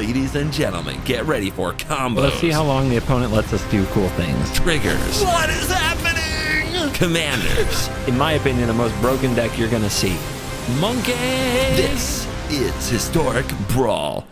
Ladies and gentlemen, get ready for combos. Let's see how long the opponent lets us do cool things. Triggers. What is happening? Commanders. In my opinion, the most broken deck you're gonna see. Monkeys! This is Historic Brawl.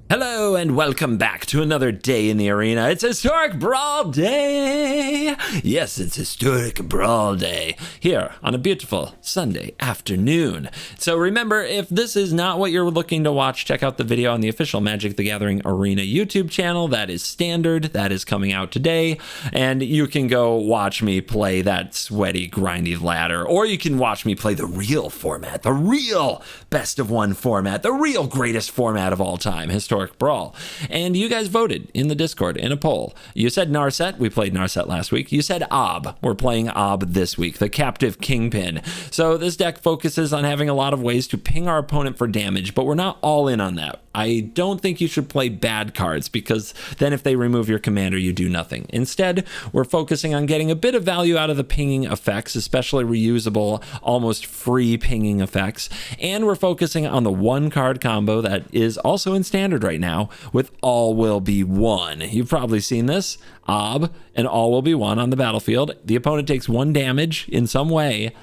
Hello and welcome back to another day in the arena. It's Historic Brawl Day. Yes, it's Historic Brawl Day here on a beautiful Sunday afternoon. So remember, if this is not what you're looking to watch, check out the video on the official Magic the Gathering Arena YouTube channel. That is standard. That is coming out today. And you can go watch me play that sweaty, grindy ladder. Or you can watch me play the real format, the real best of one format, the real greatest format of all time, Historic Brawl. And you guys voted in the Discord in a poll. You said Narset. We played Narset last week. You said Ob. We're playing Ob this week, the captive Kingpin. So this deck focuses on having a lot of ways to ping our opponent for damage, but we're not all in on that. I don't think you should play bad cards because then if they remove your commander, you do nothing. Instead, we're focusing on getting a bit of value out of the pinging effects, especially reusable, almost free pinging effects. And we're focusing on the one card combo that is also in standard right now with All Will Be One. You've probably seen this. Ob and All Will Be One on the battlefield. The opponent takes 1 damage in some way.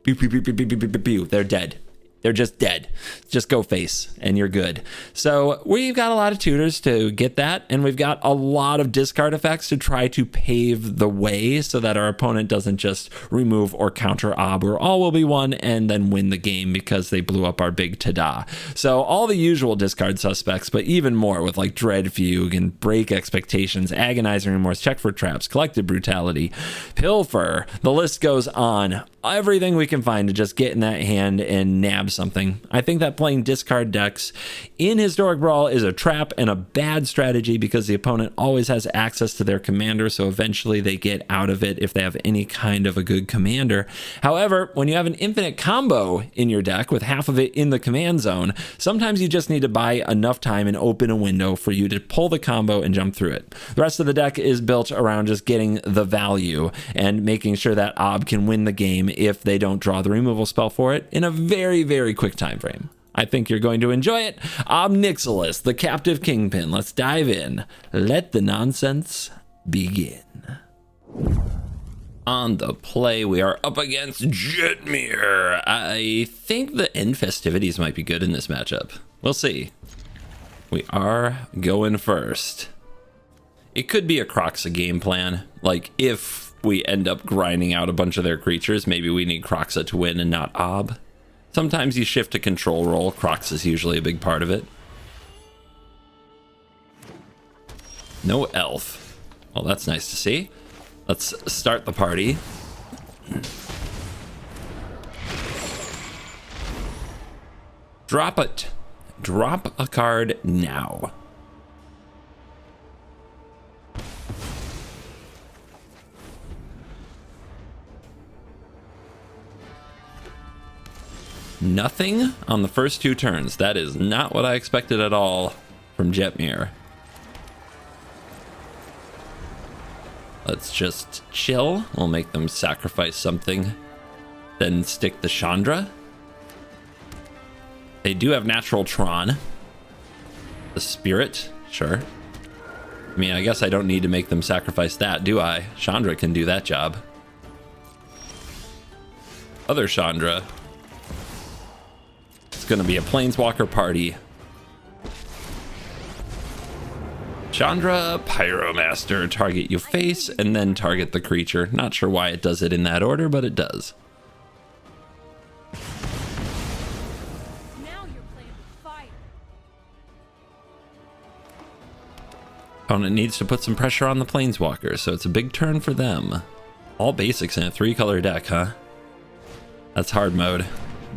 Pew, pew, pew, pew, pew, pew, pew, pew. They're dead. They're just dead. Just go face and you're good. So we've got a lot of tutors to get that, and we've got a lot of discard effects to try to pave the way so that our opponent doesn't just remove or counter Ob or All Will Be One and then win the game because they blew up our big ta-da. So all the usual discard suspects, but even more with like Dread Fugue and Break Expectations, Agonizing Remorse, Check for Traps, Collective Brutality, Pilfer. The list goes on. Everything we can find to just get in that hand and nab something. I think that playing discard decks in Historic Brawl is a trap and a bad strategy because the opponent always has access to their commander, so eventually they get out of it if they have any kind of a good commander. However, when you have an infinite combo in your deck with half of it in the command zone, sometimes you just need to buy enough time and open a window for you to pull the combo and jump through it. The rest of the deck is built around just getting the value and making sure that Ob can win the game if they don't draw the removal spell for it in a very, very quick time frame. I think you're going to enjoy it. Ob Nixilis, the captive Kingpin. Let's dive in. Let the nonsense begin. On the play, we are up against Jetmir. I think the end festivities might be good in this matchup. We'll see. We are going first. It could be a Croxa game plan. Like, if we end up grinding out a bunch of their creatures, maybe we need Croxa to win and not Ob. Sometimes you shift to control role. Croxa is usually a big part of it. No elf. Well, that's nice to see. Let's start the party. Drop it. Drop a card now. Nothing on the first 2 turns. That is not what I expected at all from Jetmir. Let's just chill. We'll make them sacrifice something. Then stick the Chandra. They do have Natural Tron. The Spirit, sure. I mean, I guess I don't need to make them sacrifice that, do I? Chandra can do that job. Other Chandra. Going to be a Planeswalker party. Chandra, Pyromaster, target you face, and then target the creature. Not sure why it does it in that order, but it does. Now you're playing with fire. Opponent needs to put some pressure on the Planeswalker, so it's a big turn for them. All basics in a 3-color deck, huh? That's hard mode.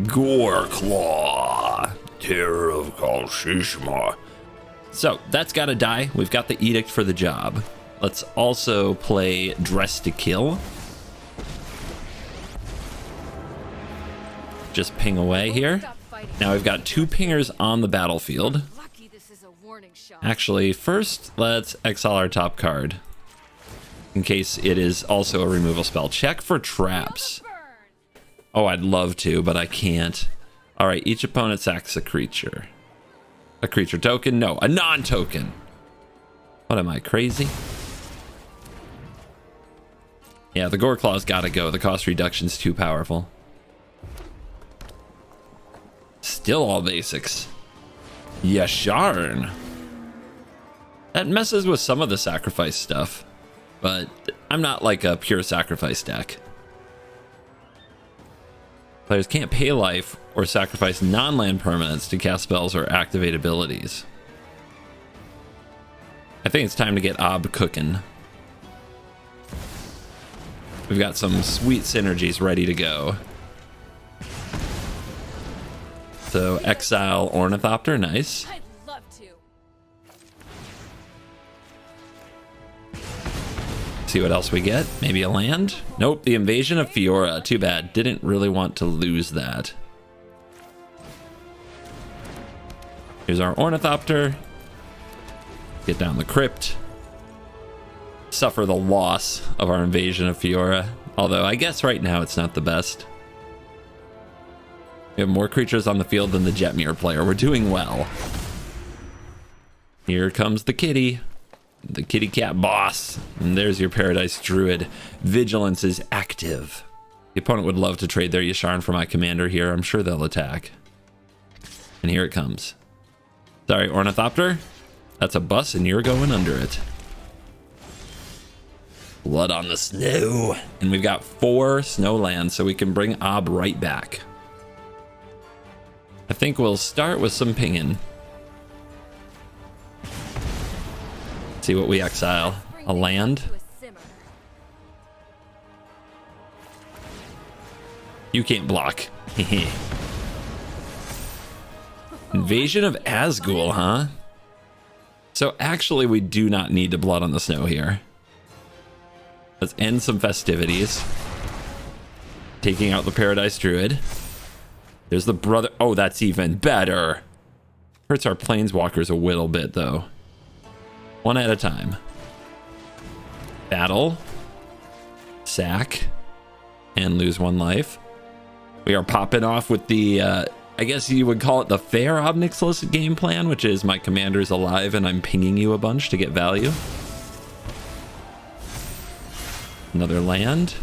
Gore Claw, Terror of Kalshishma. So that's got to die. We've got the Edict for the job. Let's also play Dress to Kill. Just ping away here. Now we've got 2 pingers on the battlefield. Actually, first let's exile our top card in case it is also a removal spell. Check for traps. Oh, I'd love to, but I can't. All right, each opponent sacks a creature. A creature token? No, a non-token. What am I, crazy? Yeah, the Gore Claw's gotta go. The cost reduction's too powerful. Still all basics. Yasharn. That messes with some of the sacrifice stuff, but I'm not like a pure sacrifice deck. Players can't pay life or sacrifice non-land permanents to cast spells or activate abilities. I think it's time to get Ob cooking. We've got some sweet synergies ready to go. So exile Ornithopter, nice. I'd love to. See what else we get. Maybe a land? Nope, the Invasion of Fiora. Too bad. Didn't really want to lose that. Here's our Ornithopter. Get down the Crypt. Suffer the loss of our Invasion of Fiora. Although I guess right now it's not the best. We have more creatures on the field than the Jetmir player. We're doing well. Here comes the kitty. The kitty cat boss. And there's your Paradise Druid. Vigilance is active. The opponent would love to trade their Yasharn for my commander here. I'm sure they'll attack. And here it comes. Sorry, Ornithopter. That's a bus and you're going under it. Blood on the snow. And we've got 4 snow lands, so we can bring Ob right back. I think we'll start with some pinging. See what we exile. A land. You can't block. Invasion of Azgul, huh? So actually we do not need to Blood on the Snow here. Let's end some festivities. Taking out the Paradise Druid. There's the brother. Oh, that's even better. Hurts our planeswalkers a little bit, though. One at a time. Battle. Sack. And lose 1 life. We are popping off with the, I guess you would call it the fair Ob Nixilis game plan, which is my commander's alive and I'm pinging you a bunch to get value. Another land.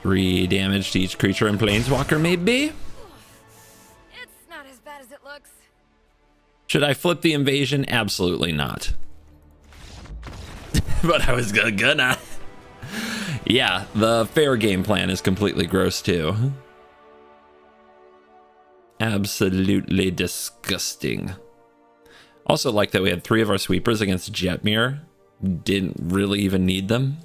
3 damage to each creature and planeswalker, maybe? It's not as bad as it looks. Should I flip the invasion? Absolutely not. But I was gonna. Yeah, the fair game plan is completely gross too. Absolutely disgusting. Also like that we had 3 of our sweepers against Jetmir. Didn't really even need them.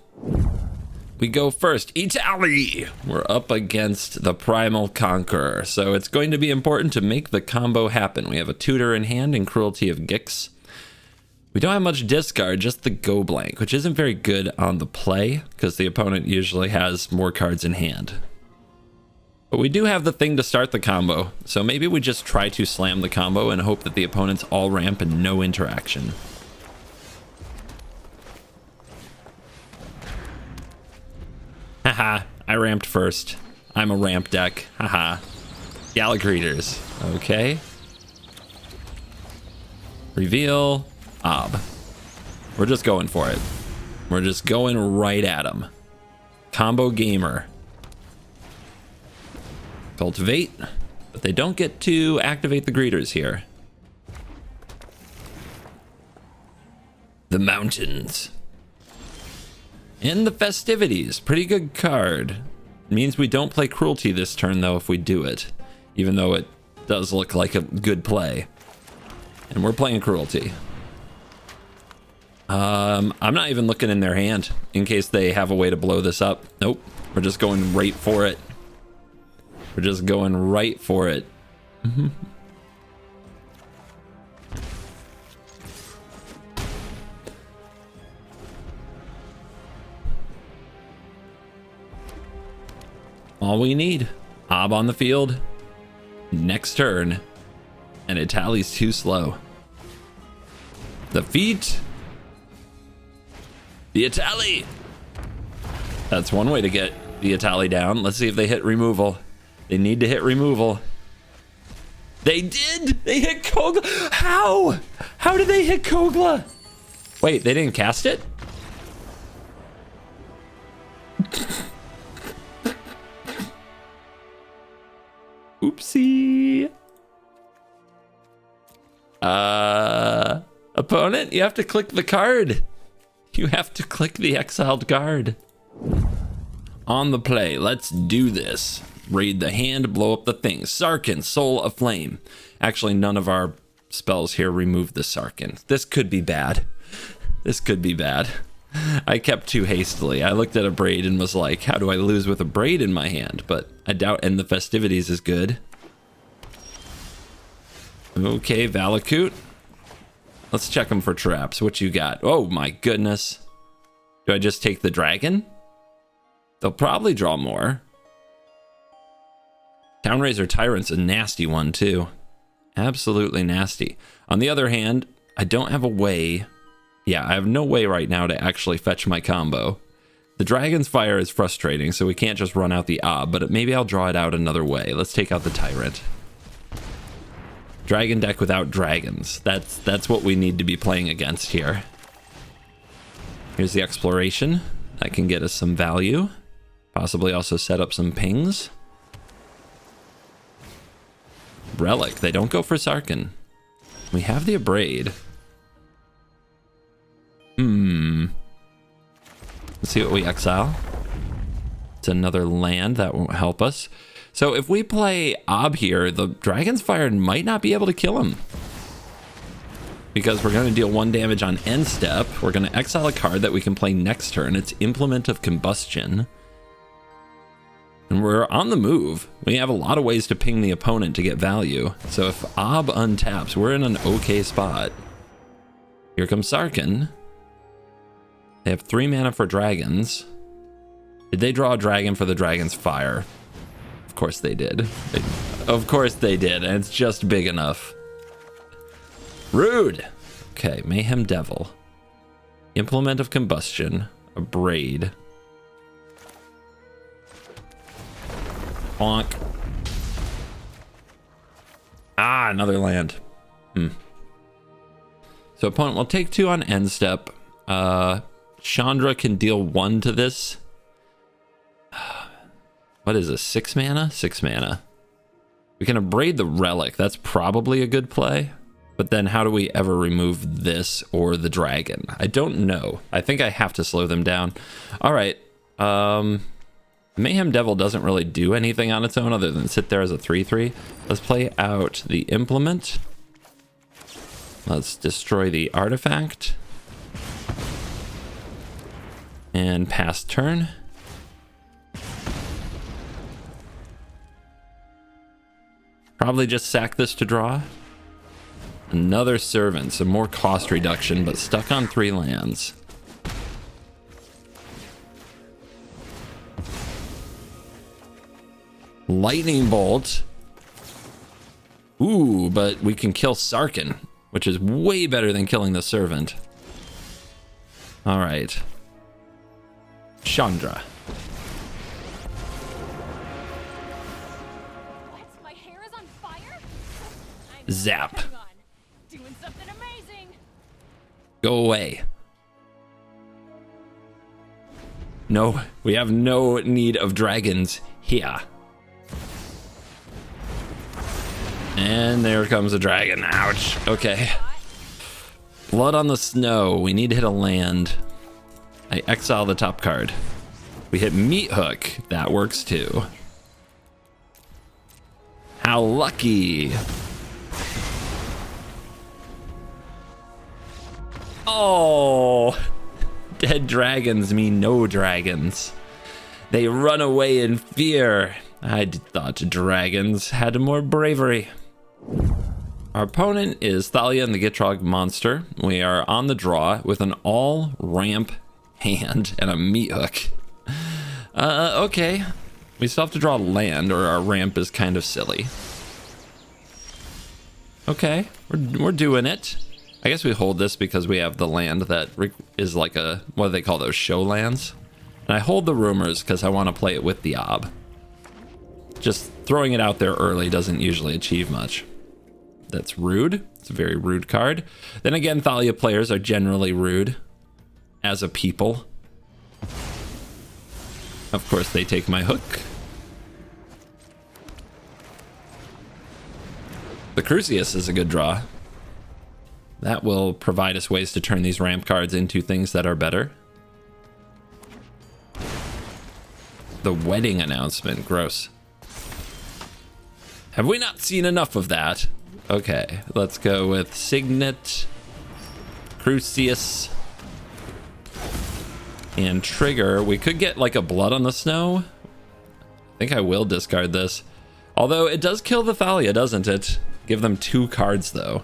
We go first, Etali! We're up against the Primal Conqueror, so it's going to be important to make the combo happen. We have a Tutor in hand and Cruelty of Gix. We don't have much discard, just the Go Blank, which isn't very good on the play, because the opponent usually has more cards in hand. But we do have the thing to start the combo, so maybe we just try to slam the combo and hope that the opponent's all ramp and no interaction. Haha, I ramped first. I'm a ramp deck. Haha. Gallagreeters. Okay. Reveal. Ob. We're just going for it. We're just going right at him. Combo gamer. Cultivate. But they don't get to activate the greeters here. The mountains. In the festivities. Pretty good card. It means we don't play Cruelty this turn though if we do it. Even though it does look like a good play. And we're playing Cruelty. I'm not even looking in their hand in case they have a way to blow this up. Nope. We're just going right for it. We're just going right for it. All we need. Ob on the field. Next turn. And Etali's too slow. The feet. The Etali. That's one way to get the Etali down. Let's see if they hit removal. They need to hit removal. They did! They hit Kogla! How? How did they hit Kogla? Wait, they didn't cast it? Oopsie. Opponent, you have to click the card. You have to click the exiled card. On the play, let's do this. Raid the hand, blow up the thing. Sarkin, Soul Aflame. Actually, none of our spells here remove the Sarkin. This could be bad. This could be bad. I kept too hastily. I looked at a braid and was like, how do I lose with a braid in my hand? But I doubt End the Festivities is good. Okay, Valakut. Let's check them for traps. What you got? Oh my goodness. Do I just take the dragon? They'll probably draw more. Townraiser Tyrant's a nasty one too. Absolutely nasty. On the other hand, I don't have a way. Yeah, I have no way right now to actually fetch my combo. The Dragon's Fire is frustrating, so we can't just run out the Ob, but maybe I'll draw it out another way. Let's take out the Tyrant. Dragon deck without dragons. That's what we need to be playing against here. Here's the Exploration. That can get us some value. Possibly also set up some pings. Relic. They don't go for Sarkin. We have the Abrade. Let's see what we exile. It's another land. That won't help us. So if we play Ob here, the Dragon's Fire might not be able to kill him. Because we're going to deal 1 damage on end step. We're going to exile a card that we can play next turn. It's Implement of Combustion. And we're on the move. We have a lot of ways to ping the opponent to get value. So if Ob untaps, we're in an okay spot. Here comes Sarkin. They have 3 mana for dragons. Did they draw a dragon for the Dragon's Fire? Of course they did. Of course they did, and it's just big enough. Rude. Okay, Mayhem Devil. Implement of Combustion. A Braid. Bonk. Ah, another land. So opponent will take 2 on end step. Chandra can deal 1 to this. What is this? 6 mana? 6 mana. We can Abrade the Relic. That's probably a good play. But then how do we ever remove this or the dragon? I don't know. I think I have to slow them down. All right. Mayhem Devil doesn't really do anything on its own other than sit there as a 3/3. Let's play out the Implement. Let's destroy the artifact. And pass turn. Probably just sack this to draw. Another Servant, some more cost reduction, but stuck on 3 lands. Lightning Bolt. Ooh, but we can kill Sarkin, which is way better than killing the Servant. All right. Chandra. What? My hair is on fire? Zap. Hang on. Doing something amazing. Go away. No, we have no need of dragons here. And there comes a dragon. Ouch. Okay. Blood on the Snow. We need to hit a land. I exile the top card. We hit Meat Hook. That works too. How lucky. Oh. Dead dragons mean no dragons. They run away in fear. I thought dragons had more bravery. Our opponent is Thalia and the Gitrog monster. We are on the draw with an all ramp hand and a Meat Hook. Okay. We still have to draw land or our ramp is kind of silly. Okay, we're doing it. I guess we hold this because we have the land that is like a, what do they call those, show lands? And I hold the Rumors because I want to play it with the Ob. Just throwing it out there early doesn't usually achieve much. That's rude. It's a very rude card. Then again, Thalia players are generally rude as a people. Of course, they take my hook. The Crucius is a good draw. That will provide us ways to turn these ramp cards into things that are better. The wedding announcement, gross. Have we not seen enough of that? Okay, let's go with Signet, Crucius, and Trigger. We could get like a Blood on the Snow. I think I will discard this. Although it does kill the Thalia, doesn't it? Give them 2 cards though.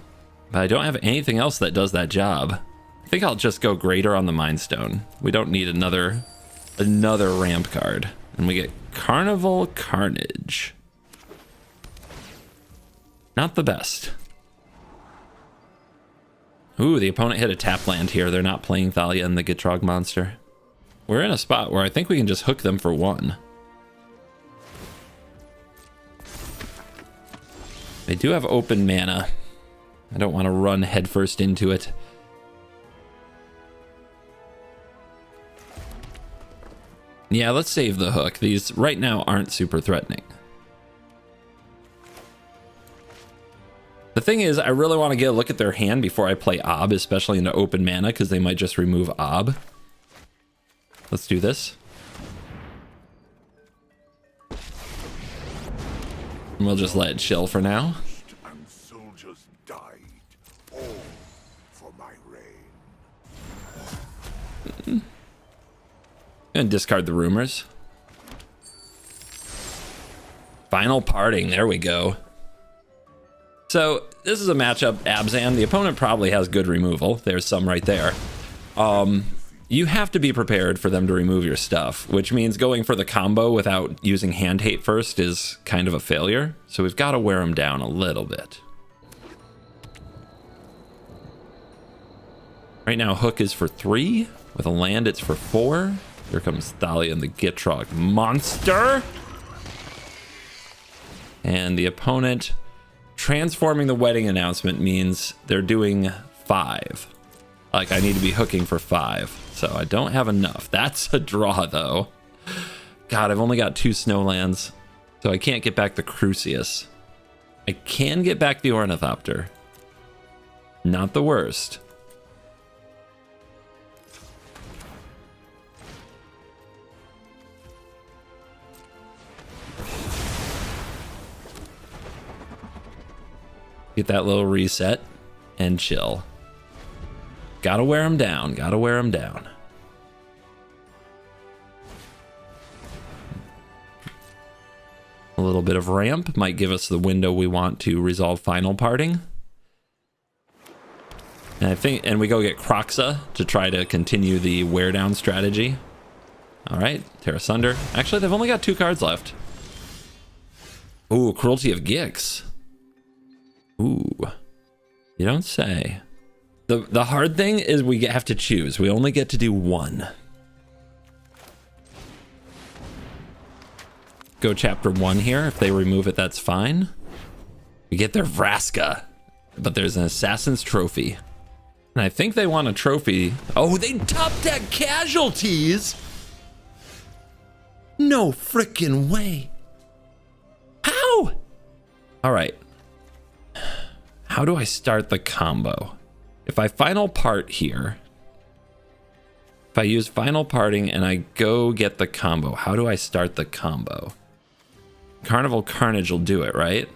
But I don't have anything else that does that job. I think I'll just go Greater on the Mind Stone. We don't need another ramp card. And we get Carnival Carnage. Not the best. Ooh, the opponent hit a tap land here. They're not playing Thalia and the Gitrog monster. We're in a spot where I think we can just hook them for 1. They do have open mana. I don't want to run headfirst into it. Yeah, let's save the hook. These right now aren't super threatening. The thing is, I really want to get a look at their hand before I play Ob, especially into open mana, because they might just remove Ob. Let's do this. And we'll just let it chill for now. And soldiers died, all for my reign. And discard the rumors. Final parting, there we go. So this is a matchup, Abzan. The opponent probably has good removal. There's some right there. You have to be prepared for them to remove your stuff, which means going for the combo without using hand hate first is kind of a failure. So we've got to wear them down a little bit. Right now, hook is for 3. With a land, it's for 4. Here comes Thalia and the Gitrog monster. And the opponent transforming the wedding announcement means they're doing 5. Like, I need to be hooking for 5. So I don't have enough. That's a draw, though. God, I've only got 2 snowlands. So I can't get back the Crucius. I can get back the Ornithopter. Not the worst. Get that little reset and chill. Gotta wear them down. Gotta wear them down. A little bit of ramp might give us the window we want to resolve final parting. And we go get Croxa to try to continue the wear down strategy. All right, Tear Asunder. Actually, they've only got 2 cards left. Ooh, Cruelty of Gix. Ooh, you don't say. The hard thing is we have to choose. We only get to do 1. Go chapter 1 here. If they remove it, that's fine. We get their Vraska, but there's an Assassin's Trophy. And I think they want a trophy. Oh, they top deck casualties. No frickin' way. How? All right. How do I start the combo? If I final part here, if I use final parting and I go get the combo, how do I start the combo? Carnival Carnage will do it, right?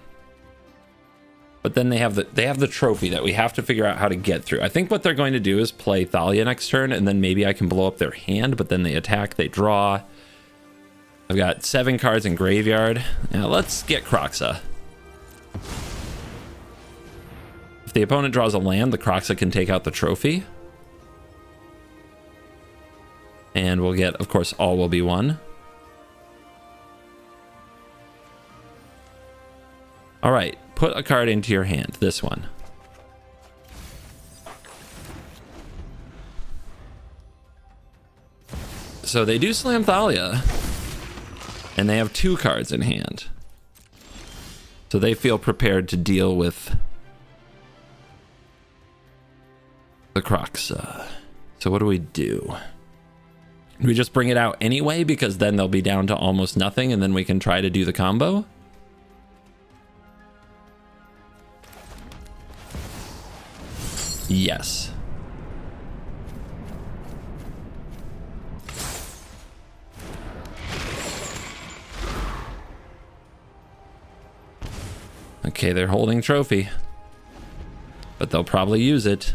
But then they have the trophy that we have to figure out how to get through. I think what they're going to do is play Thalia next turn, and then maybe I can blow up their hand, but then they attack, they draw. I've got 7 cards in graveyard. Now let's get Croxa. If the opponent draws a land, the Croxa can take out the trophy. And we'll get, of course, all will be one. All right, put a card into your hand, this one. So they do slam Thalia, and they have 2 cards in hand. So they feel prepared to deal with the Crocs. So what do we do? Do we just bring it out anyway? Because then they'll be down to almost nothing, and then we can try to do the combo? Yes. Okay, they're holding trophy, but they'll probably use it.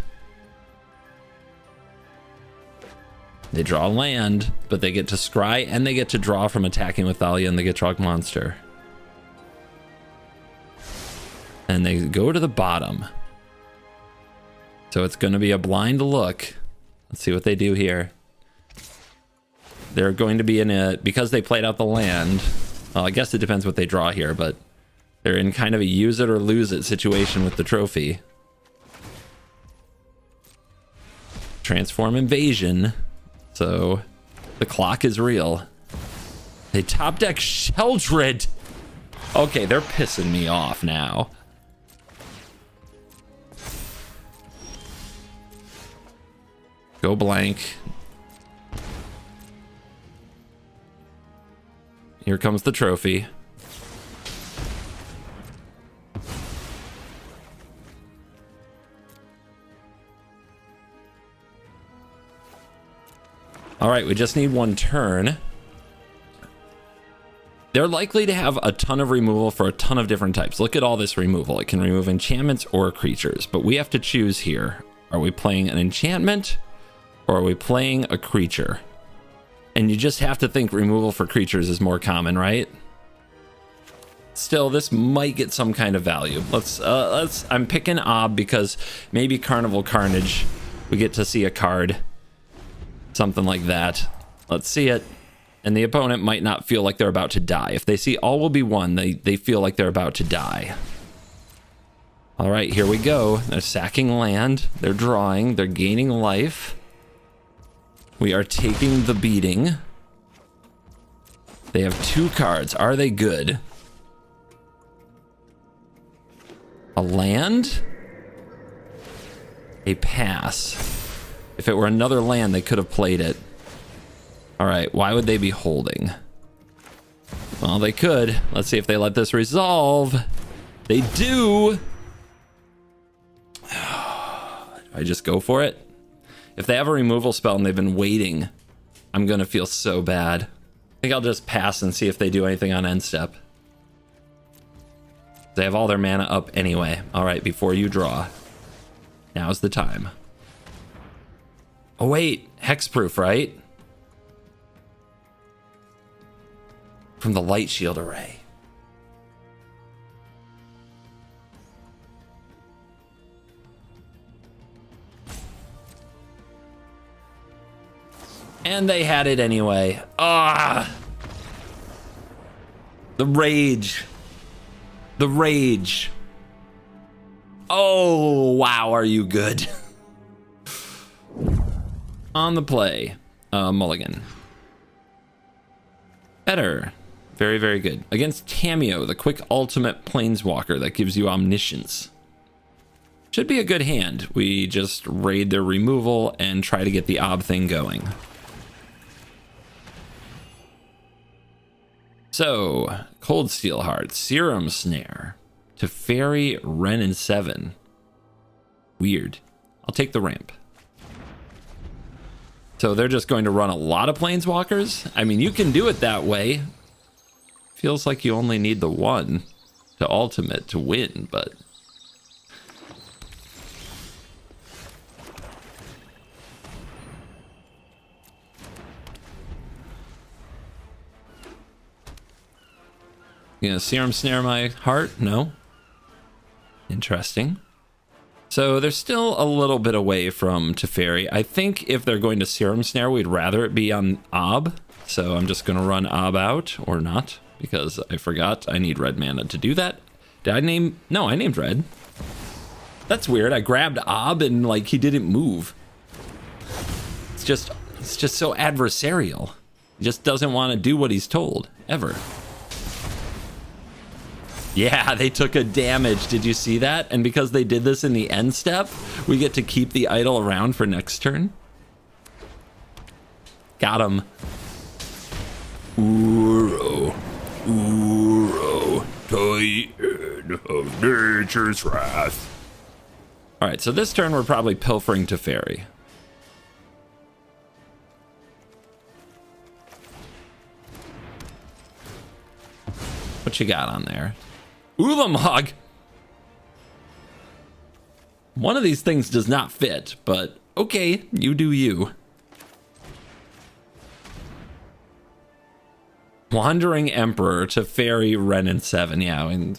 They draw land, but they get to scry and they get to draw from attacking with Thalia and the Gitrog monster. And they go to the bottom. So it's going to be a blind look. Let's see what they do here. They're going to be in a, because they played out the land, well, I guess it depends what they draw here, but they're in kind of a use it or lose it situation with the trophy. Transform invasion. So the clock is real. They top deck Sheldred. Okay, they're pissing me off now. Go blank. Here comes the trophy. All right, we just need one turn. They're likely to have a ton of removal for a ton of different types. Look at all this removal. It can remove enchantments or creatures, but we have to choose here. Are we playing an enchantment or are we playing a creature? And you just have to think removal for creatures is more common, right? Still, this might get some kind of value. I'm picking Ob because maybe Carnival Carnage, we get to see a card. Something like that. Let's see it. And the opponent might not feel like they're about to die. If they see all will be one, they feel like they're about to die. All right, here we go. They're sacking land. They're drawing. They're gaining life. We are taking the beating. They have 2 cards. Are they good? A land? A pass. If it were another land, they could have played it. All right, why would they be holding? Well, they could. Let's see if they let this resolve. They do. I just go for it. If they have a removal spell and they've been waiting, I'm gonna feel so bad. I think I'll just pass and see if they do anything on end step. They have all their mana up anyway. All right, before you draw. Now's the time. Oh wait, hexproof, right? From the light shield array. And they had it anyway. Ah! The rage. The rage. Oh, wow, are you good? On the play, mulligan. Better. Very, very good. Against Tamiyo, the quick ultimate planeswalker that gives you omniscience. Should be a good hand. We just raid their removal and try to get the ob thing going. So, Cold Steel Heart, Serum Snare, Teferi, Ren, and 7. Weird. I'll take the ramp. So they're just going to run a lot of planeswalkers? I mean, you can do it that way. Feels like you only need the one to ultimate to win, but... You gonna Serum Snare my heart? No? Interesting. So they're still a little bit away from Teferi. I think if they're going to Serum Snare, we'd rather it be on Ob. So I'm just gonna run Ob out, or not, because I forgot I need red mana to do that. Did I name? No, I named red. That's weird. I grabbed Ob and like he didn't move. It's just so adversarial. He just doesn't want to do what he's told, ever. Yeah, they took a damage. Did you see that? And because they did this in the end step, we get to keep the idol around for next turn. Got him. Uro. Uro. Titan of nature's wrath. All right, so this turn we're probably pilfering to Fairy. What you got on there? Ulamog! One of these things does not fit, but okay, you do you. Wandering Emperor to Fairy, Ren, and 7. Yeah, and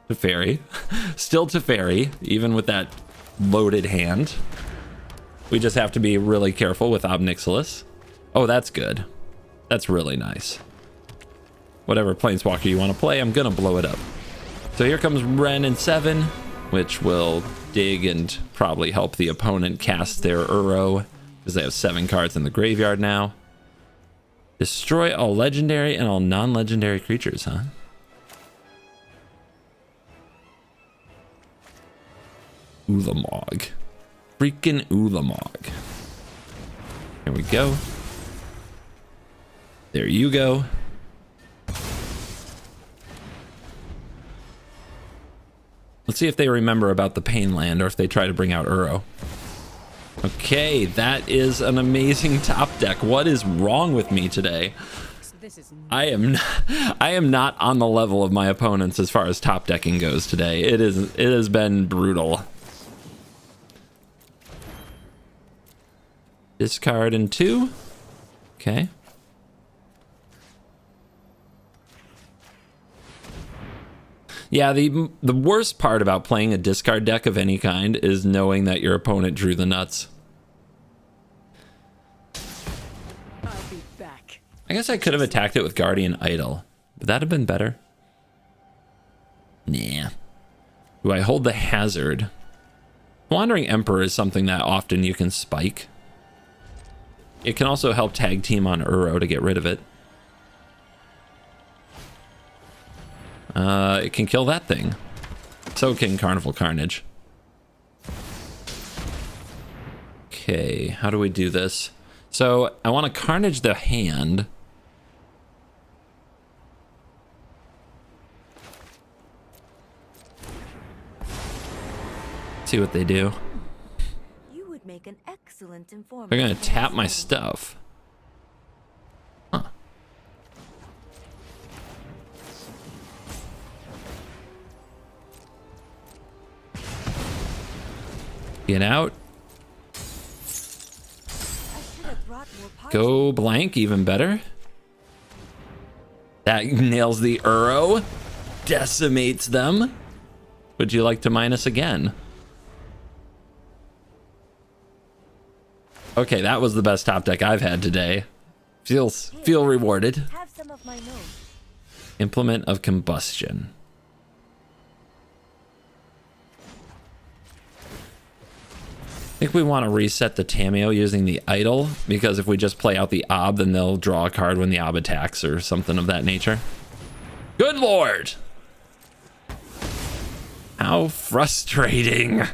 to Fairy. Still to Fairy, even with that loaded hand. We just have to be really careful with Nixilis. Oh, that's good. That's really nice. Whatever Planeswalker you want to play, I'm going to blow it up. So here comes Ren and 7, which will dig and probably help the opponent cast their Uro, because they have 7 cards in the graveyard now. Destroy all legendary and all non-legendary creatures, huh? Ulamog. Freaking Ulamog. Here we go. There you go. Let's see if they remember about the Pain Land or if they try to bring out Uro. Okay, that is an amazing top deck. What is wrong with me today? I am not on the level of my opponents as far as top decking goes today. It has been brutal. Discard in 2. Okay. Yeah, the worst part about playing a discard deck of any kind is knowing that your opponent drew the nuts. I'll be back. I guess I could have attacked it with Guardian Idol. Would that have been better? Nah. Do I hold the Hazard? Wandering Emperor is something that often you can spike. It can also help tag team on Uro to get rid of it. It can kill that thing. So can Carnival Carnage. Okay, how do we do this? So I want to Carnage the hand. See what they do. You would make an excellent informant. They're gonna tap my stuff. Huh. Get out. Go blank, even better. That nails the Uro. Decimates them. Would you like to minus again? Okay, that was the best top deck I've had today. Feel rewarded. Have some of my notes. Implement of Combustion. I think we want to reset the Tamiyo using the Idol, because if we just play out the Ob, then they'll draw a card when the Ob attacks or something of that nature. Good lord! How frustrating.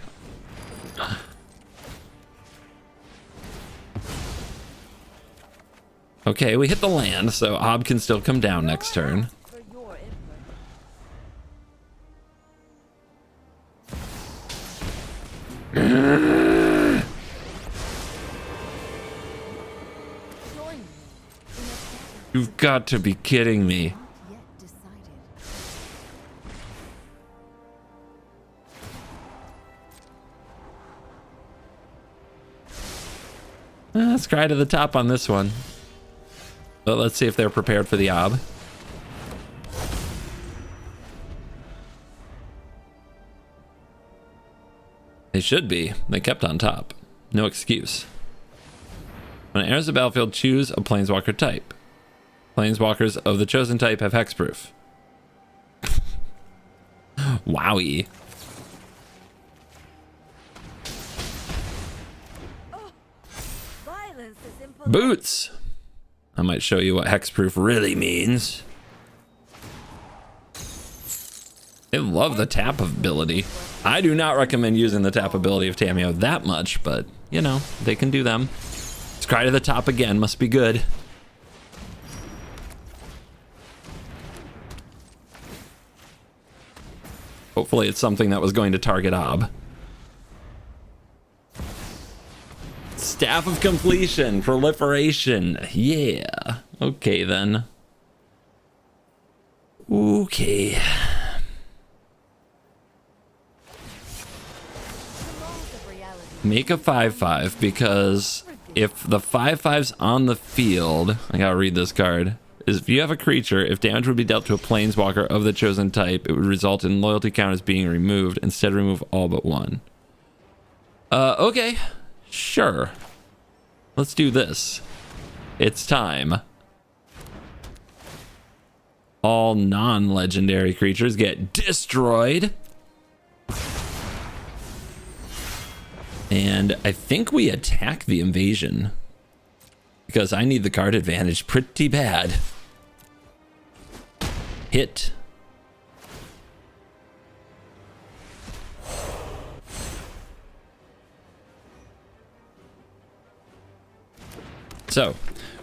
Okay, we hit the land, so Ob can still come down next turn. You've got to be kidding me. Let's cry to the top on this one. But let's see if they're prepared for the Ob. They should be. They kept on top. No excuse. When it enters the battlefield, choose a Planeswalker type. Planeswalkers of the chosen type have hexproof. Wowie. Boots! I might show you what hexproof really means. They love the tap ability. I do not recommend using the tap ability of Tamiyo that much, but you know, they can do them. Let's cry to the top again, must be good. Hopefully it's something that was going to target Ob. Staff of completion, proliferation. Yeah. Okay then. Okay. Make a 5/5 because if the 5/5's on the field, I gotta read this card. Is if you have a creature, if damage would be dealt to a planeswalker of the chosen type, it would result in loyalty counters being removed. Instead, remove all but one. Okay. Sure. Let's do this. It's time. All non-legendary creatures get destroyed. And I think we attack the invasion because I need the card advantage pretty bad. Hit. So,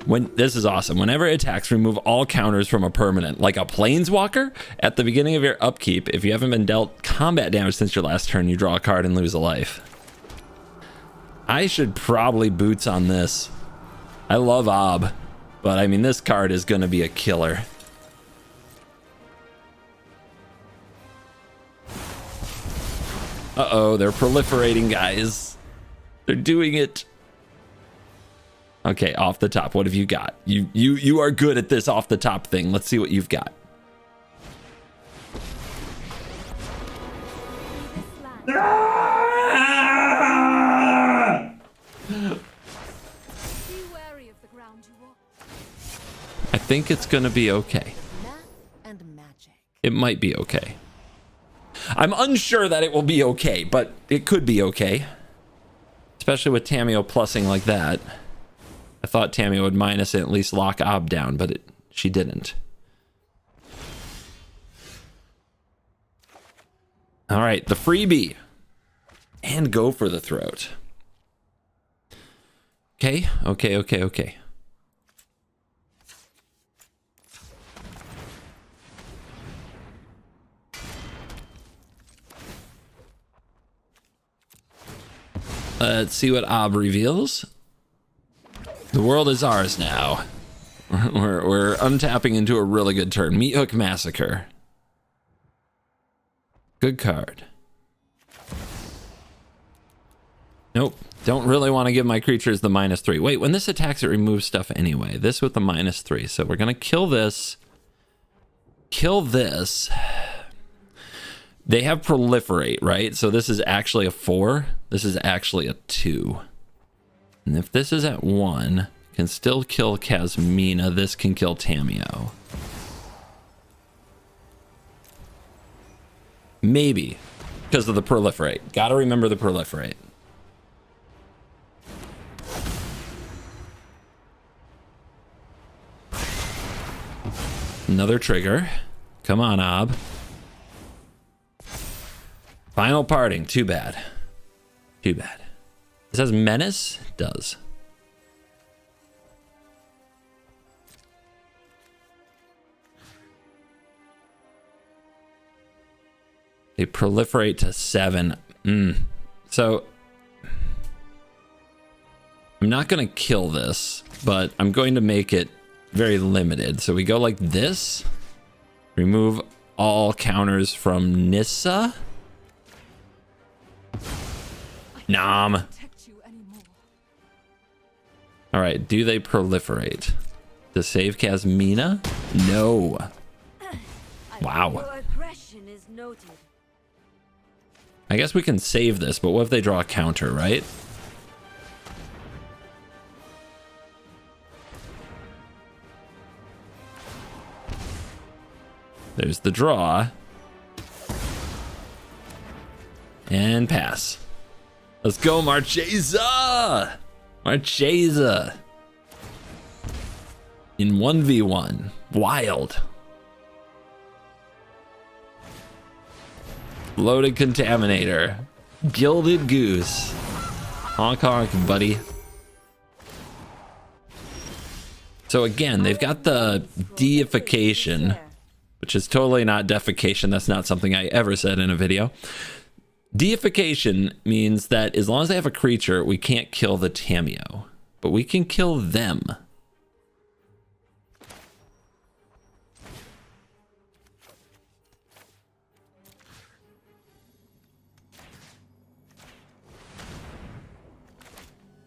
this is awesome. Whenever it attacks, remove all counters from a permanent, like a planeswalker. At the beginning of your upkeep, if you haven't been dealt combat damage since your last turn, you draw a card and lose a life. I should probably boots on this. I love Ob, but I mean, this card is going to be a killer. Uh-oh, they're proliferating, guys. They're doing it. Okay, off the top, what have you got? You are good at this off the top thing. Let's see what you've got. Be wary of the ground you walk. I think it's gonna be okay. Math and magic. It might be okay. I'm unsure that it will be okay, but it could be okay. Especially with Tamiyo plussing like that. I thought Tamiyo would minus it, at least lock Ob down, but she didn't. All right, the freebie. And go for the throat. Okay. Let's see what Ob reveals. The world is ours now. We're untapping into a really good turn. Meat Hook Massacre. Good card. Nope. Don't really want to give my creatures the -3. Wait, when this attacks, it removes stuff anyway. This with the -3. So we're going to kill this. Kill this. They have proliferate, right? So this is actually a 4. This is actually a 2. And if this is at 1, can still kill Kasmina. This can kill Tamiyo. Maybe. Because of the proliferate. Gotta remember the proliferate. Another trigger. Come on, Ob. Final parting. Too bad. Too bad. This has menace? It does. They proliferate to 7. So I'm not going to kill this, but I'm going to make it very limited. So we go like this. Remove all counters from Nissa. Nom. All right, do they proliferate? To save Kasmina? No. Wow. Your aggression is noted. I guess we can save this, but what if they draw a counter, right? There's the draw. And pass. Let's go, Marchesa! Marchesa! In 1v1. Wild. Loaded Contaminator. Gilded Goose. Honk honk, buddy. So again, they've got the deification, which is totally not defecation. That's not something I ever said in a video. Deification means that as long as they have a creature, we can't kill the Tamiyo, but we can kill them.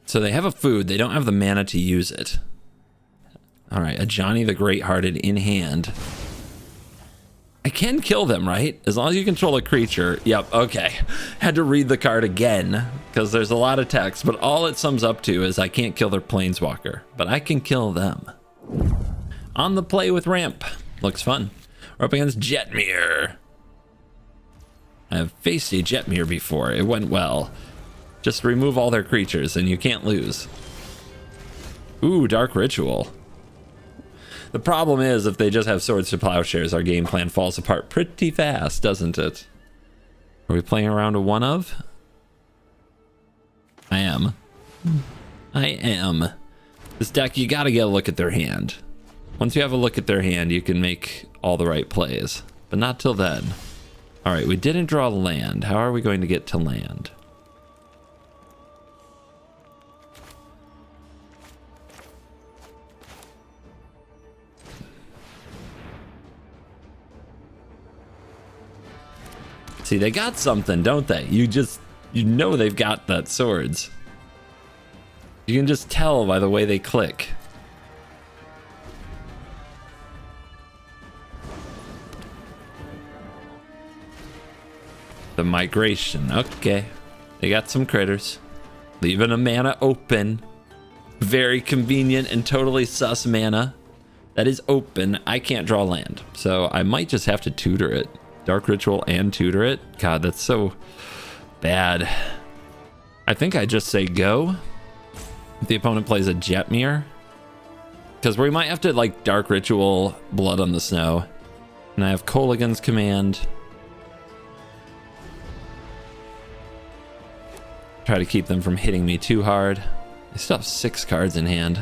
So they have a food, they don't have the mana to use it. All right, a Johnny the Great-Hearted in hand. I can kill them, right? As long as you control a creature. Yep, okay. Had to read the card again because there's a lot of text, but all it sums up to is I can't kill their Planeswalker, but I can kill them. On the play with ramp. Looks fun. We're up against Jetmir. I've faced a Jetmir before. It went well. Just remove all their creatures and you can't lose. Ooh, Dark Ritual. The problem is if they just have Swords to Plowshares, our game plan falls apart pretty fast, doesn't it? Are we playing around a one of? I am. I am. This deck, you gotta get a look at their hand. Once you have a look at their hand, you can make all the right plays, but not till then. All right, we didn't draw land. How are we going to get to land? See, they got something, don't they? You know they've got that swords. You can just tell by the way they click. The migration, okay. They got some critters. Leaving a mana open. Very convenient and totally sus mana. That is open. I can't draw land, so I might just have to tutor it. Dark Ritual and tutor it. God, that's so bad. I think I just say go. If the opponent plays a Jetmir. Because we might have to like Dark Ritual Blood on the Snow. And I have Kolaghan's Command. Try to keep them from hitting me too hard. I still have 6 cards in hand.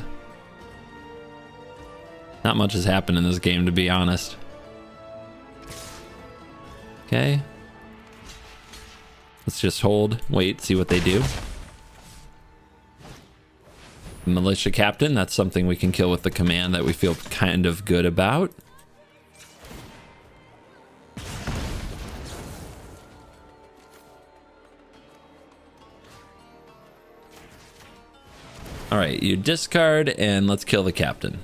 Not much has happened in this game, to be honest. Okay. Let's just hold, wait, see what they do. Militia Captain, that's something we can kill with the command that we feel kind of good about. All right, you discard and let's kill the captain.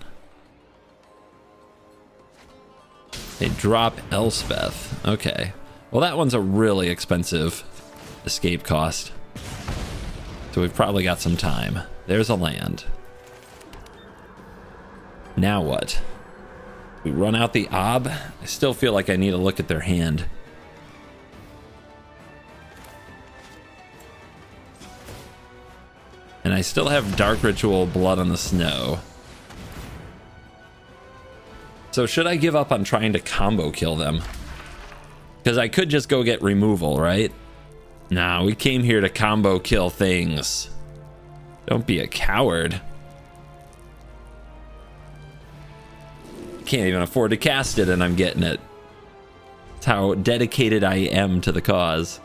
They drop Elspeth. Okay. Well, that one's a really expensive escape cost. So we've probably got some time. There's a land. Now what? We run out the Ob. I still feel like I need to look at their hand. And I still have Dark Ritual Blood on the Snow. So should I give up on trying to combo kill them? Because I could just go get removal, right? Nah, we came here to combo kill things. Don't be a coward. Can't even afford to cast it and I'm getting it. That's how dedicated I am to the cause.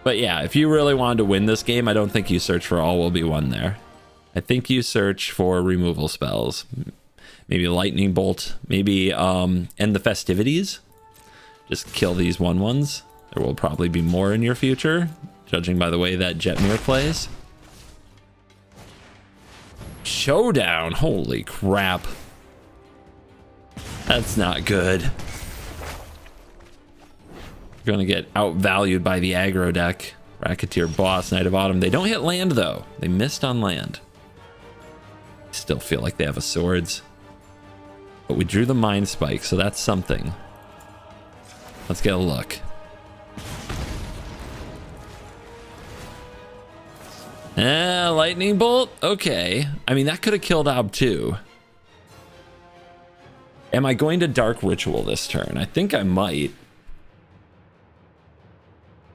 But yeah, if you really wanted to win this game, I don't think you search for All Will Be One there. I think you search for removal spells. Maybe Lightning Bolt, maybe End the Festivities. Just kill these 1/1s. There will probably be more in your future, judging by the way that Jetmir plays. Showdown, holy crap. That's not good. You're gonna get outvalued by the aggro deck. Racketeer Boss, Knight of Autumn. They don't hit land though. They missed on land. Still feel like they have a swords. But we drew the Mind Spike, so that's something. Let's get a look. Lightning Bolt? Okay. I mean, that could have killed Ob too. Am I going to Dark Ritual this turn? I think I might.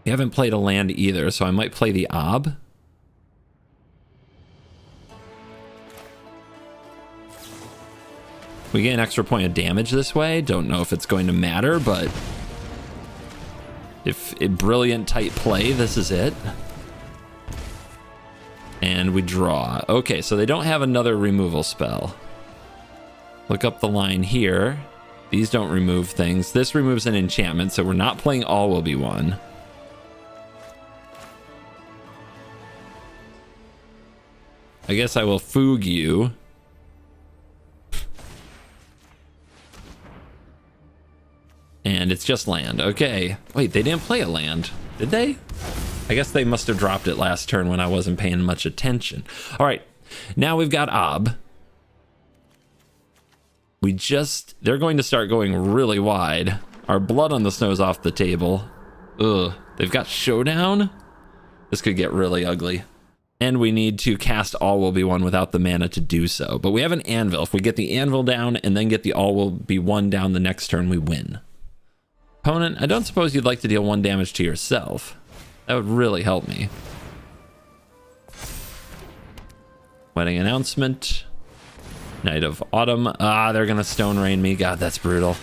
We haven't played a land either, so I might play the Ob. We get an extra point of damage this way. Don't know if it's going to matter, but if a brilliant tight play, this is it. And we draw. Okay, so they don't have another removal spell. Look up the line here. These don't remove things. This removes an enchantment, so we're not playing All Will Be One. I guess I will Foog you. And it's just land. Okay. Wait, they didn't play a land, did they? I guess they must have dropped it last turn when I wasn't paying much attention. All right. Now we've got Ob. They're going to start going really wide. Our Blood on the Snow's off the table. Ugh. They've got Showdown. This could get really ugly. And we need to cast All Will Be One without the mana to do so. But we have an Anvil. If we get the Anvil down and then get the All Will Be One down the next turn, we win. Opponent, I don't suppose you'd like to deal 1 damage to yourself. That would really help me. Wedding Announcement. Night of Autumn. Ah, they're gonna Stone Rain me. God, that's brutal.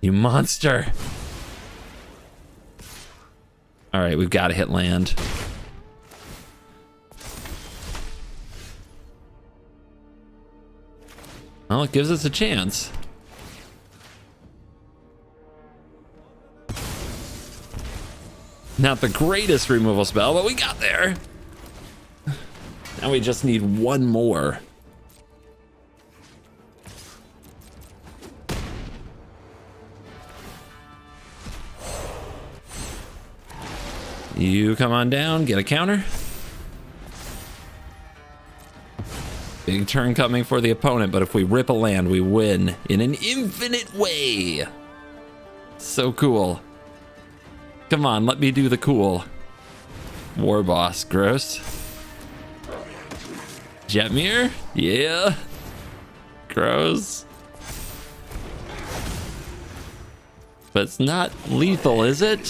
You monster. All right, we've got to hit land. Well, it gives us a chance. Not the greatest removal spell, but we got there. Now we just need one more. You come on down, get a counter. Big turn coming for the opponent, but if we rip a land, we win in an infinite way. So cool. Come on, let me do the cool. War Boss, gross. Jetmir, yeah. Gross. But it's not lethal, is it?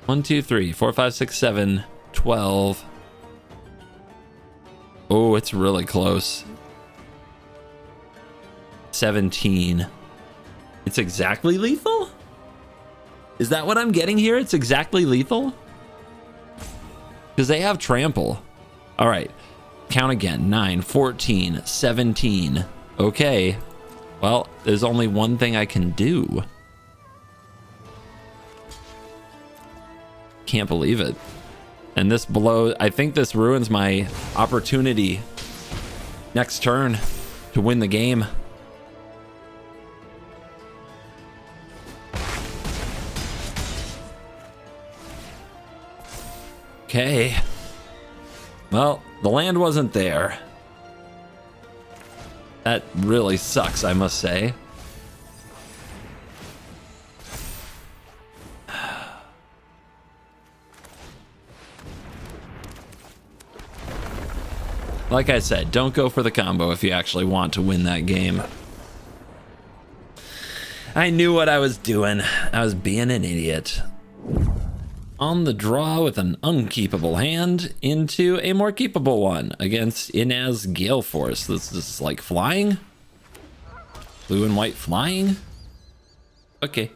1, 2, 3, 4, 5, 6, 7, 12. Oh, it's really close. 17. It's exactly lethal? Is that what I'm getting here? It's exactly lethal? Because they have trample. All right. Count again. 9, 14, 17. Okay. Well, there's only one thing I can do. Can't believe it. And this blow, I think this ruins my opportunity next turn to win the game. Okay. Well, the land wasn't there. That really sucks, I must say. Like I said, don't go for the combo if you actually want to win that game. I knew what I was doing. I was being an idiot. On the draw with an unkeepable hand into a more keepable one against Inniaz Gale Force. This is like flying? Blue and white flying? Okay.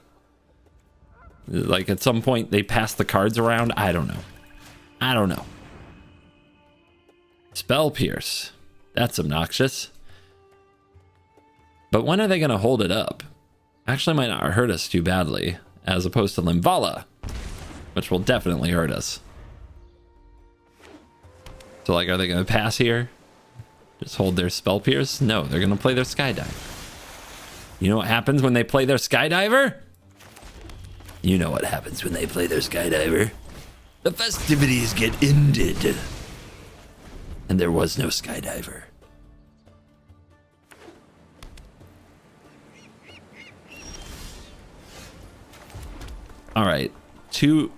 Like at some point they pass the cards around? I don't know. I don't know. Spell Pierce. That's obnoxious. But when are they going to hold it up? Actually might not hurt us too badly, as opposed to Limvala, which will definitely hurt us. So like, are they going to pass here? Just hold their Spell Pierce? No, they're going to play their Skydive. You know what happens when they play their Skydiver? You know what happens when they play their Skydiver. The festivities get ended. And there was no Skydiver. All right, two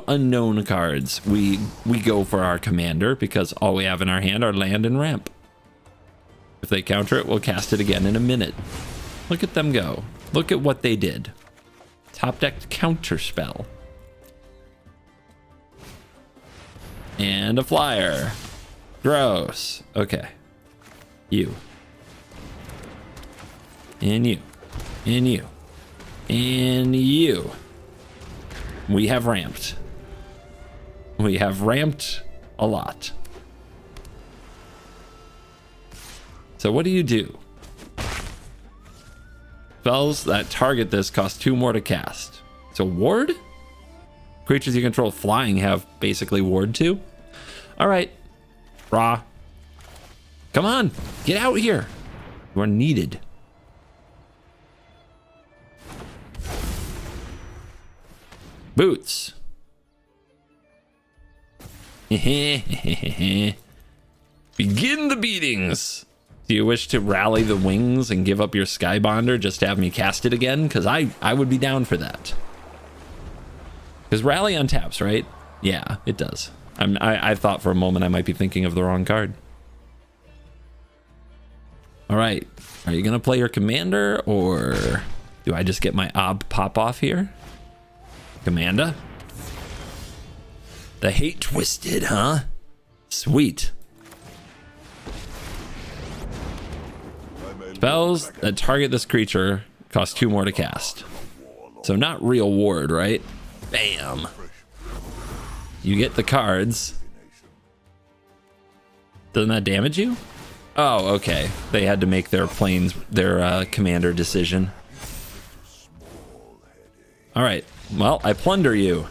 unknown cards. We go for our commander because all we have in our hand are land and ramp. If they counter it, we'll cast it again in a minute. Look at them go. Look at what they did. Top decked counter spell. And a flyer. Gross. Okay. You. And you. And you. And you. We have ramped. We have ramped a lot. So what do you do? Spells that target this cost 2 more to cast. So ward? Creatures you control flying have basically ward too. All right, Raw. Come on, get out here. You are needed. Boots. Begin the beatings. Do you wish to rally the wings and give up your Skybonder just to have me cast it again? Because I would be down for that. Because rally untaps, right? Yeah, it does. I thought for a moment I might be thinking of the wrong card. All right. Are you going to play your commander, or do I just get my Ob pop off here? Commander? The hate twisted, huh? Sweet. Spells that target this creature cost 2 more to cast. So not real ward, right? Bam. You get the cards. Doesn't that damage you? Oh, okay. They had to make their commander decision. All right. Well, I plunder you.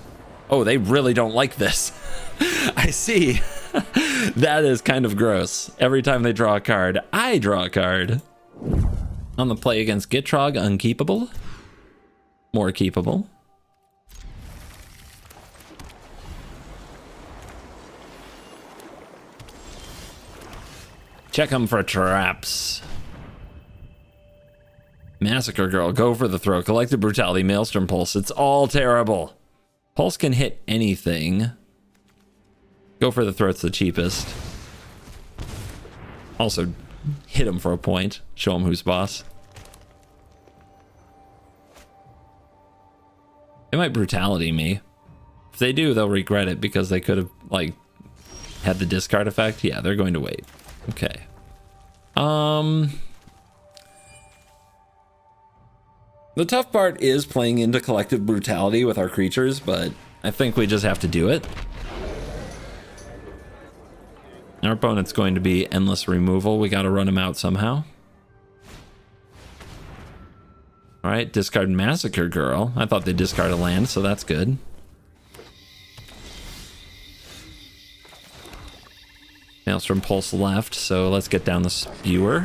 Oh, they really don't like this. I see. That is kind of gross. Every time they draw a card, I draw a card. On the play against Gitrog, unkeepable. More keepable. Check them for traps. Massacre Girl, go for the throw. Collective Brutality, Maelstrom Pulse. It's all terrible. Pulse can hit anything. Go for the throat's the cheapest. Also, hit him for a point. Show him who's boss. They might Brutality me. If they do, they'll regret it because they could have, like, had the discard effect. Yeah, they're going to wait. Okay. The tough part is playing into Collective Brutality with our creatures, but I think we just have to do it. Our opponent's going to be endless removal. We got to run him out somehow. All right, discard Massacre Girl. I thought they discard a land, so that's good. Maelstrom Pulse left, so let's get down the Spewer,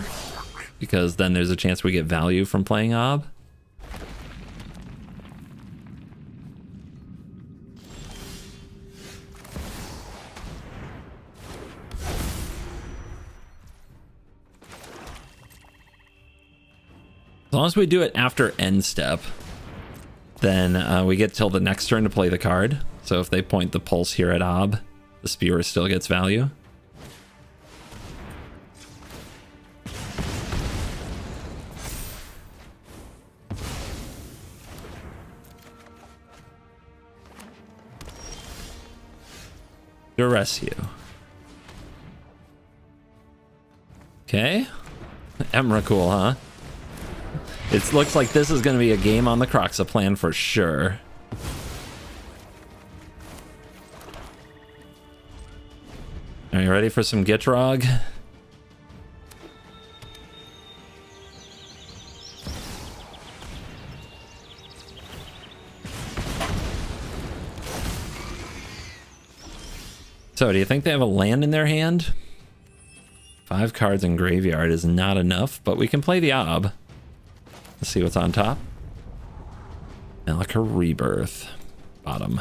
because then there's a chance we get value from playing Ob. As long as we do it after end step, then we get till the next turn to play the card. So if they point the Pulse here at Ob, the Spewer still gets value. Duress you. Okay. Emrakul, huh? It looks like this is going to be a game on the Croxa plan for sure. Are you ready for some Gitrog? So, do you think they have a land in their hand? 5 cards in graveyard is not enough, but we can play the Ob. Let's see what's on top. Malika Rebirth. Bottom.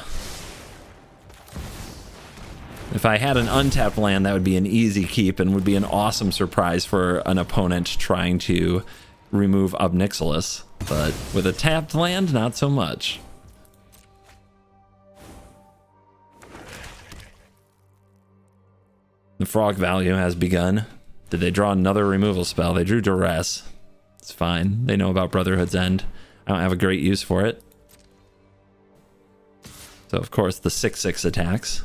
If I had an untapped land, that would be an easy keep and would be an awesome surprise for an opponent trying to remove Nixilis. But with a tapped land, not so much. The frog value has begun. Did they draw another removal spell? They drew Duress. It's fine. They know about Brotherhood's End. I don't have a great use for it. So, of course, the 6/6 attacks.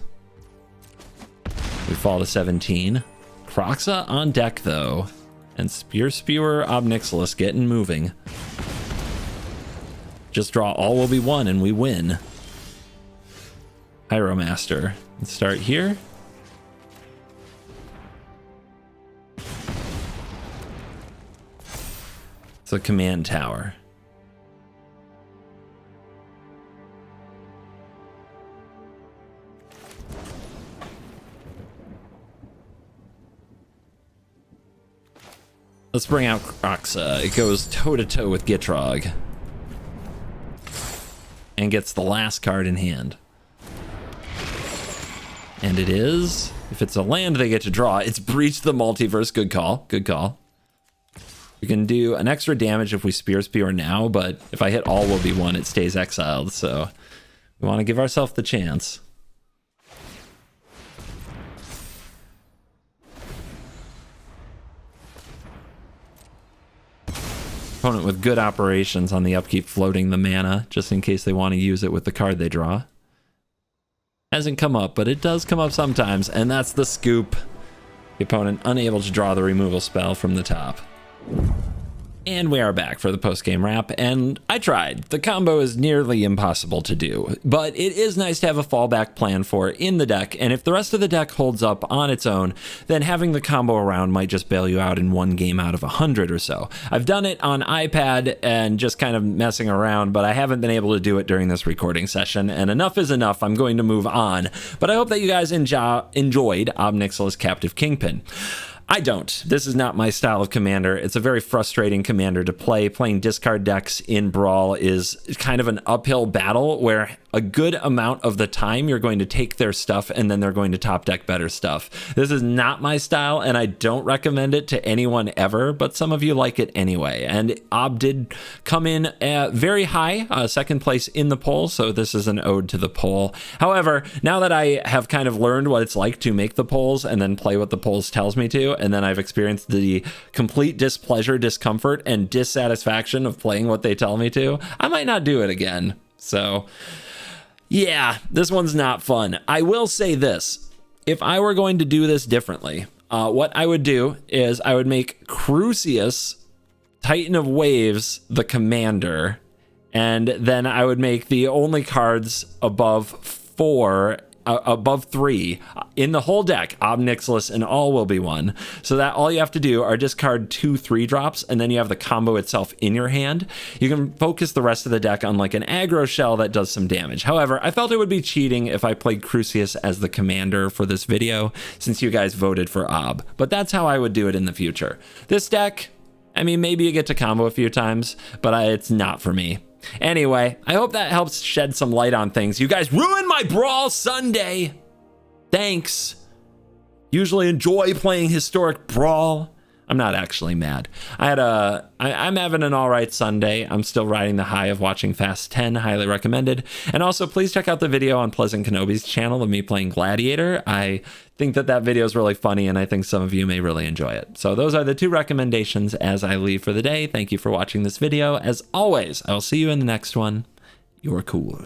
We fall to 17. Kroxa on deck, though. And Spewer Nixilis getting moving. Just draw all will be one and we win. Pyromaster. Let's start here. It's a command tower. Let's bring out Kroxa. It goes toe-to-toe with Gitrog. And gets the last card in hand. And it is... If it's a land they get to draw, it's Breach the Multiverse. Good call. Good call. We can do an extra damage if we Spewer now, but if I hit all will be one, it stays exiled. So we want to give ourselves the chance. Opponent with good operations on the upkeep, floating the mana just in case they want to use it with the card they draw. Hasn't come up, but it does come up sometimes, and that's the scoop. The opponent unable to draw the removal spell from the top. And we are back for the post-game wrap, and I tried. The combo is nearly impossible to do, but it is nice to have a fallback plan for in the deck, and if the rest of the deck holds up on its own, then having the combo around might just bail you out in one game out of 100 or so. I've done it on iPad and just kind of messing around, but I haven't been able to do it during this recording session, and enough is enough. I'm going to move on, but I hope that you guys enjoyed Nixilis Captive Kingpin. I don't. This is not my style of commander. It's a very frustrating commander to play. Playing discard decks in Brawl is kind of an uphill battle where a good amount of the time you're going to take their stuff and then they're going to top deck better stuff. This is not my style and I don't recommend it to anyone ever, but some of you like it anyway. And Ob did come in very high, second place in the poll, so this is an ode to the poll. However, now that I have kind of learned what it's like to make the polls and then play what the polls tells me to, and then I've experienced the complete displeasure, discomfort, and dissatisfaction of playing what they tell me to, I might not do it again. So yeah, this one's not fun. I will say this. If I were going to do this differently, what I would do is I would make Crucius, Titan of Waves, the commander, and then I would make the only cards above 3 in the whole deck, Nixilis and all will be one, so that all you have to do are discard 2 3-drops and then you have the combo itself in your hand. You can focus the rest of the deck on like an aggro shell that does some damage. However, I felt it would be cheating if I played Crucius as the commander for this video since you guys voted for Ob, but that's how I would do it in the future. This deck, I mean, maybe you get to combo a few times, but it's not for me. Anyway, I hope that helps shed some light on things. You guys ruined my Brawl Sunday. Thanks. Usually enjoy playing historic Brawl. I'm not actually mad. I'm having an all right Sunday. I'm still riding the high of watching Fast 10, highly recommended. And also, please check out the video on Pleasant Kenobi's channel of me playing Gladiator. I think that video is really funny, and I think some of you may really enjoy it. So those are the 2 recommendations as I leave for the day. Thank you for watching this video. As always, I will see you in the next one. You're cool.